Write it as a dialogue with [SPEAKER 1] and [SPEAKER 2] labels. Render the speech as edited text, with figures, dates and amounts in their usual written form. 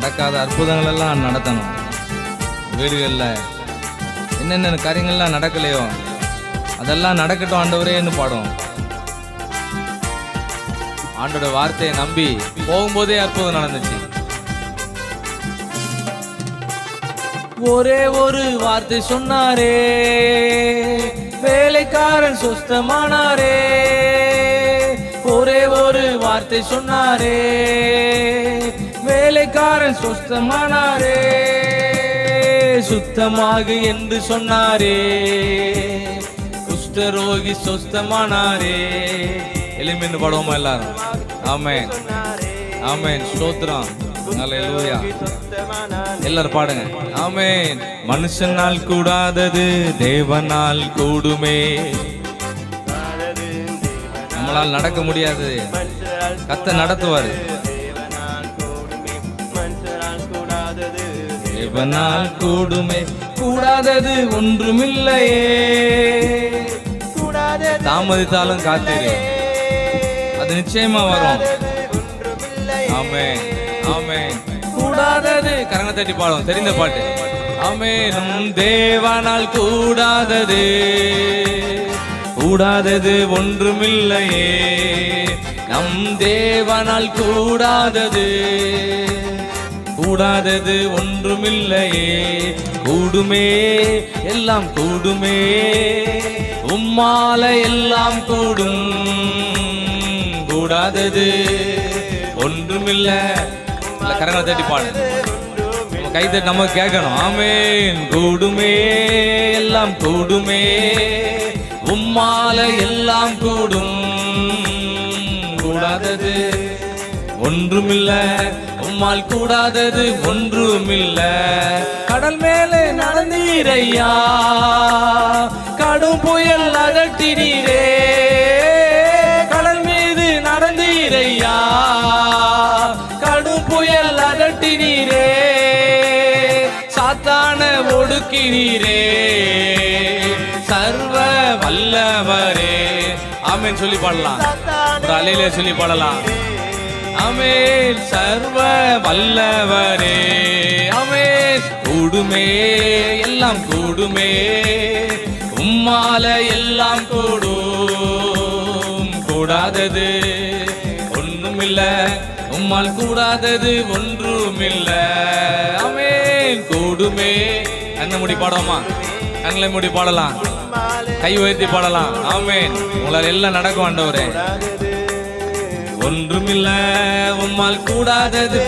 [SPEAKER 1] நடக்காத அற்புதங்கள் எல்லாம் நடத்தணும். வீடுகளில் என்னென்ன காரியங்கள்லாம் நடக்கலையோ அதெல்லாம் நடக்கட்டும் ஆண்டவரேன்னு பாடும். ஆண்டோட வார்த்தையை நம்பி போகும்போதே அற்புதம் நடந்துச்சு. ஒரே ஒரு வார்த்தை சொன்னாரே, வேலைக்காரன் சுஸ்தமானாரே. ஒரே ஒரு வார்த்தை சொன்னாரே, வேலைக்காரன் சுஸ்தமானாரே. சுத்தமாகு என்று சொன்னாரே, குஷ்டரோகி சுஸ்தமானாரே. எளிமைன்னு பாடுவோமா எல்லாரும்? ஆமென் ஆமென் ஸ்தோத்திரம் அல்லேலூயா. எல்லாரும் பாடுங்க ஆமென். மனுஷனால் கூடாதது தேவனால் கூடுமே. நம்மளால் நடக்க முடியாது, கர்த்தர் நடத்துவாரு. தேவனால் கூடுமே, கூடாதது ஒன்றுமில்லையே. தாமதித்தாலும் காத்திரு, அது நிச்சயமா வரும். ஆமென் ஆமென். கூடாதது கரங்களை தட்டி பாடும், தெரிந்த பாட்டு. ஆமென். தேவனால் கூடாதது, கூடாதது ஒன்றுமில்லையே. நம் தேவனால் கூடாதது, கூடாதது ஒன்றுமில்லையே. கூடுமே, எல்லாம் கூடுமே, உம்மால எல்லாம் கூடும். கூடாதது ஒன்றுமில்ல. கரங்களை தட்டி பாடு, கை தட்டி நம்ம கேட்கணும். ஆமென். கூடுமே, எல்லாம் கூடுமே, உம்மால எல்லாம் கூடும். கூடாதது ஒன்றுமில்ல, உம்மால் கூடாதது ஒன்றுமில்ல. கடல் மேலே நடந்தீரையா, கடும் புயல் அதட்டினீரே. கடல் மீது நடந்தீரையா, கடும் புயல் அதட்டினீரே. சாத்தான ஒடுக்கினீரே, சர்வ வல்லவரே. ஆமென் சொல்லி பாடலாம், ஒரு அலையிலே சொல்லி பாடலாம். ஆமென். சர்வ வல்லவரே. ஆமென். கூடுமே, எல்லாம் கூடுமே, உம்மால எல்லாம் கூடும். கூடாதது ஒன்றுமில்ல, உம்மால் கூடாதது ஒன்றுமில்ல. ஆமென். கூடுமே. கண்ணை மூடி பாடுவோமா? கண்களை மூடி பாடலாம், கை உயர்த்தி பாடலாம். ஆமென். உங்களால் எல்லாம் நடக்கும் ஆண்டவரே. ஒன்றுமில்ல, உம்மால் கூடாதது